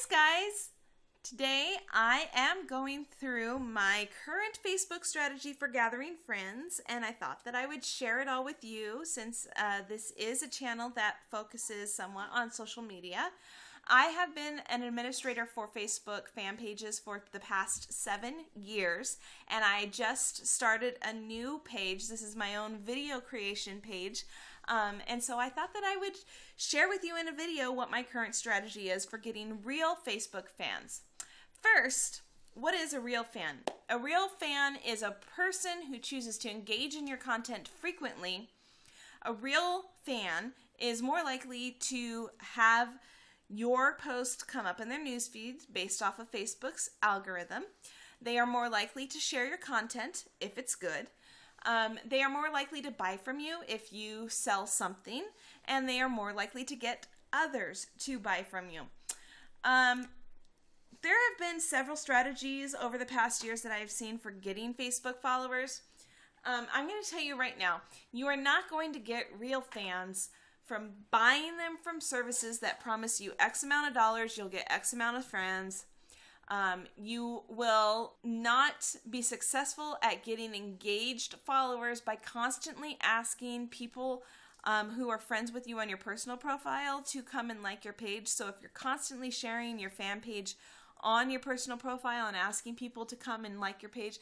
Surprise, guys! Today I am going through my current Facebook strategy for gathering friends, and I thought that I would share it all with you since this is a channel that focuses somewhat on social media. I have been an administrator for Facebook fan pages for the past 7 years, and I just started a new page. This is my own video creation page. And so I thought that I would share with you in a video what my current strategy is for getting real Facebook fans. First, what is a real fan? A real fan is a person who chooses to engage in your content frequently. A real fan is more likely to have your post come up in their newsfeed based off of Facebook's algorithm. They are more likely to share your content if it's good. They are more likely to buy from you if you sell something, and they are more likely to get others to buy from you. There have been several strategies over the past years that I have seen for getting Facebook followers. I'm going to tell you right now, you are not going to get real fans from buying them from services that promise you X amount of dollars, you'll get X amount of friends. You will not be successful at getting engaged followers by constantly asking people who are friends with you on your personal profile to come and like your page. So if you're constantly sharing your fan page on your personal profile and asking people to come and like your page,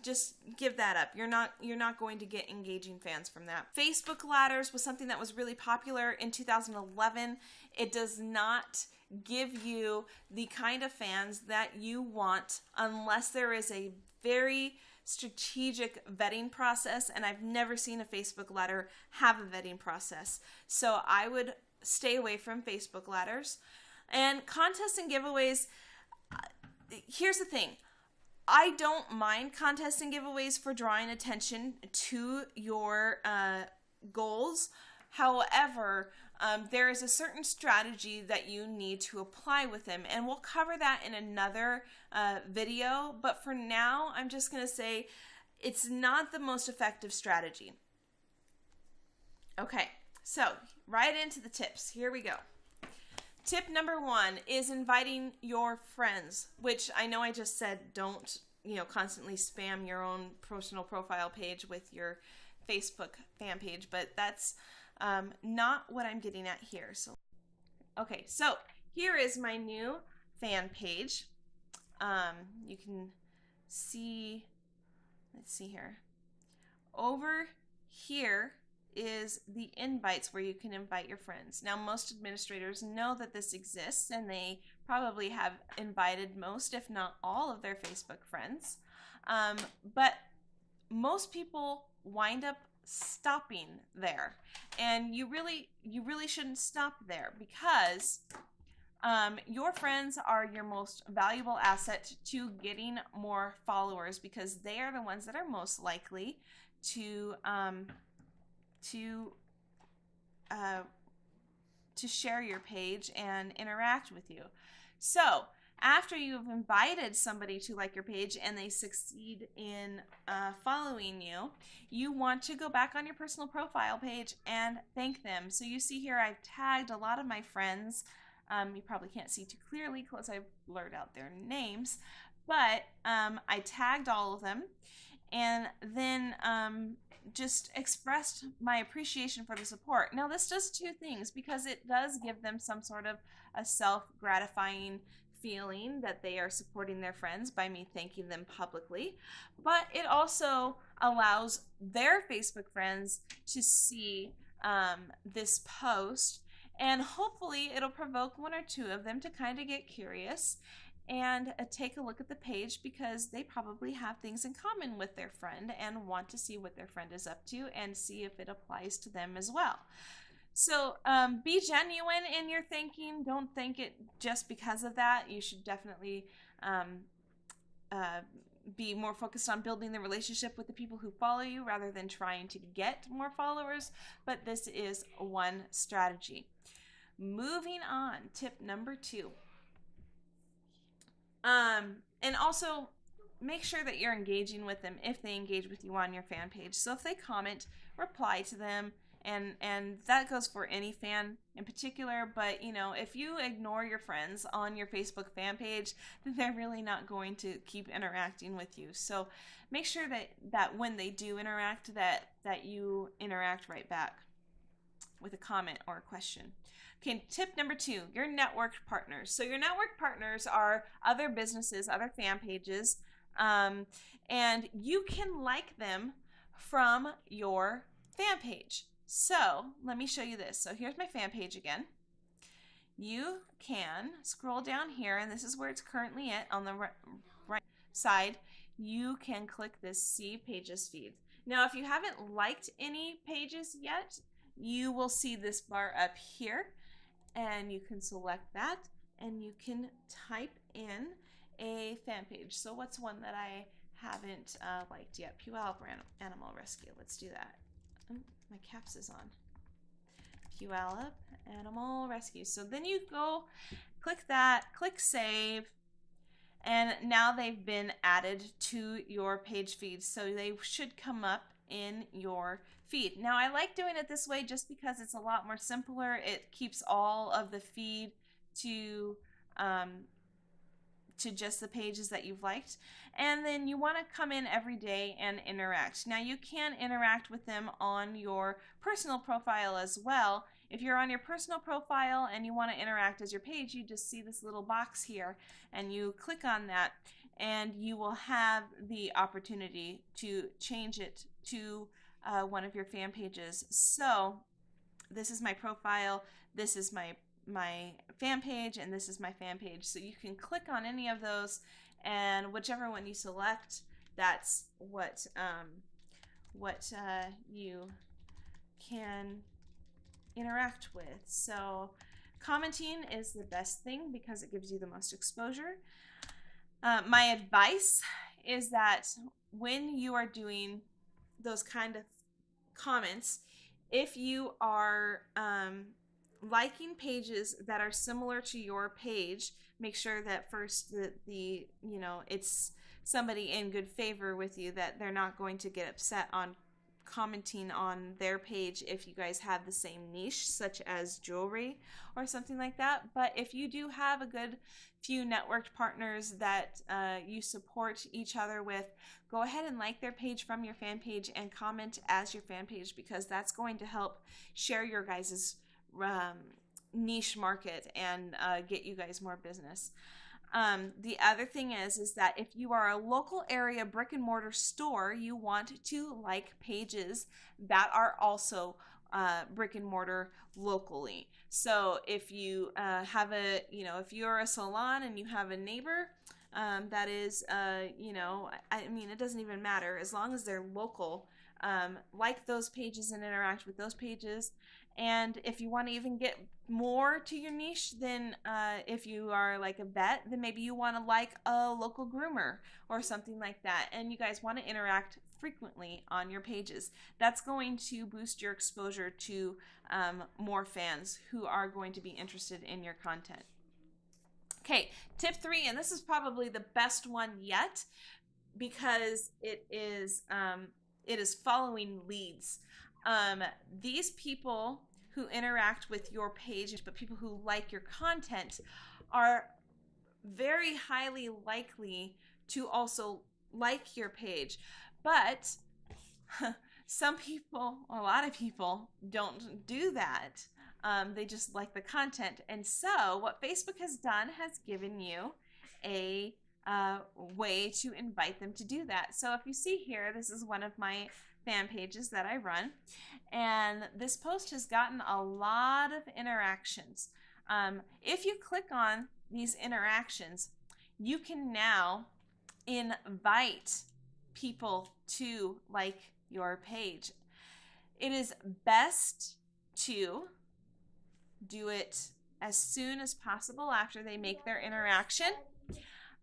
just give that up. You're not going to get engaging fans from that. Facebook ladders was something that was really popular in 2011. It does not give you the kind of fans that you want unless there is a very strategic vetting process, and I've never seen a Facebook ladder have a vetting process. So I would stay away from Facebook ladders. And contests and giveaways, here's the thing. I don't mind contests and giveaways for drawing attention to your goals. However, there is a certain strategy that you need to apply with them, and we'll cover that in another video. But for now, I'm just going to say it's not the most effective strategy. Okay, so right into the tips. Here we go. Tip number 1 is inviting your friends, which I know I just said don't, constantly spam your own personal profile page with your Facebook fan page, but that's not what I'm getting at here. Okay, so here is my new fan page. You can see, let's see here. Over here is the invites where you can invite your friends. Now, most administrators know that this exists, and they probably have invited most, if not all, of their Facebook friends. But most people wind up stopping there, and you really shouldn't stop there, because your friends are your most valuable asset to getting more followers, because they are the ones that are most likely to share your page and interact with you. So after you've invited somebody to like your page and they succeed in following you, you want to go back on your personal profile page and thank them. So you see here I've tagged a lot of my friends. You probably can't see too clearly because I've blurred out their names, but I tagged all of them, and then just expressed my appreciation for the support. Now, this does two things, because it does give them some sort of a self-gratifying feeling that they are supporting their friends by me thanking them publicly, but it also allows their Facebook friends to see this post, and hopefully it'll provoke one or two of them to kind of get curious and take a look at the page, because they probably have things in common with their friend and want to see what their friend is up to and see if it applies to them as well. So be genuine in your thanking. Don't thank it just because of that. You should definitely be more focused on building the relationship with the people who follow you rather than trying to get more followers. But this is one strategy. Moving on, tip number 2. And also make sure that you're engaging with them if they engage with you on your fan page. So if they comment, reply to them And that goes for any fan in particular, but you know, if you ignore your friends on your Facebook fan page, then they're really not going to keep interacting with you. So make sure that when they do interact, that you interact right back with a comment or a question. Okay, tip number 2, your network partners. So your network partners are other businesses, other fan pages, and you can like them from your fan page. So let me show you this. So here's my fan page again. You can scroll down here, and this is where it's currently at on the right side. You can click this See Pages Feed. Now, if you haven't liked any pages yet, you will see this bar up here, and you can select that, and you can type in a fan page. So what's one that I haven't liked yet? Puyallup Animal Rescue. Let's do that. Oh, my caps is on. Puyallup Animal Rescue. So then you go click that, click save, and now they've been added to your page feed. So they should come up in your feed. Now I like doing it this way just because it's a lot more simpler. It keeps all of the feed to just the pages that you've liked, and then you want to come in every day and interact. Now you can interact with them on your personal profile as well. If you're on your personal profile and you want to interact as your page, you just see this little box here and you click on that, and you will have the opportunity to change it to one of your fan pages. So this is my profile, this is my fan page, and this is my fan page. So you can click on any of those, and whichever one you select, that's what you can interact with. So commenting is the best thing because it gives you the most exposure. My advice is that when you are doing those kind of comments, if you are liking pages that are similar to your page, make sure that first the it's somebody in good favor with you, that they're not going to get upset on commenting on their page if you guys have the same niche, such as jewelry or something like that. But if you do have a good few networked partners that you support each other with, go ahead and like their page from your fan page and comment as your fan page, because that's going to help share your guys's niche market and get you guys more business. The other thing is that if you are a local area brick and mortar store, you want to like pages that are also brick and mortar locally. So if you have if you're a salon and you have a neighbor that is, I mean, it doesn't even matter as long as they're local. Like those pages and interact with those pages. And if you want to even get more to your niche, then if you are like a vet, then maybe you want to like a local groomer or something like that, and you guys want to interact frequently on your pages. That's going to boost your exposure to more fans who are going to be interested in your content. Okay, tip 3, and this is probably the best one yet because it is following leads. These people who interact with your page, but people who like your content, are very highly likely to also like your page. But some people, a lot of people, don't do that. They just like the content. And so what Facebook has done has given you a way to invite them to do that. So if you see here, this is one of my fan pages that I run, and this post has gotten a lot of interactions. If you click on these interactions, you can now invite people to like your page. It is best to do it as soon as possible after they make their interaction.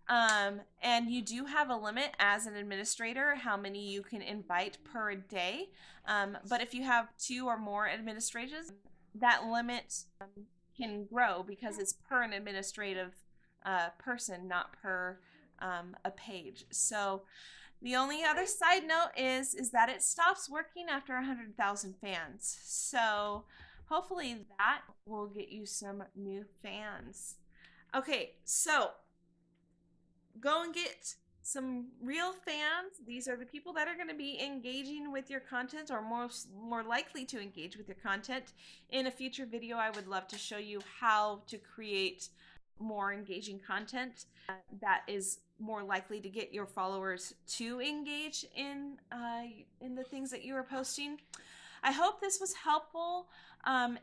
And you do have a limit as an administrator how many you can invite per day. But if you have 2 or more administrators, that limit can grow because it's per an administrative person, not per a page. So The only other side note is that it stops working after 100,000 fans. So hopefully that will get you some new fans. Okay, so go and get some real fans. These are the people that are going to be engaging with your content, or more likely to engage with your content. In a future video, I would love to show you how to create more engaging content that is more likely to get your followers to engage in the things that you are posting. I hope this was helpful.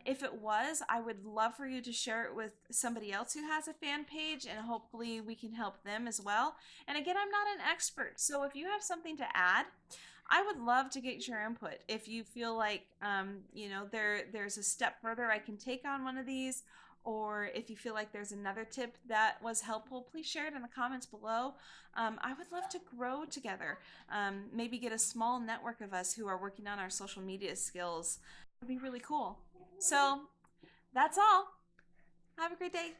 If it was, I would love for you to share it with somebody else who has a fan page, and hopefully we can help them as well. And again, I'm not an expert, so if you have something to add, I would love to get your input. If you feel like there's a step further I can take on one of these, or if you feel like there's another tip that was helpful, please share it in the comments below. I would love to grow together. Maybe get a small network of us who are working on our social media skills. It would be really cool. So that's all. Have a great day.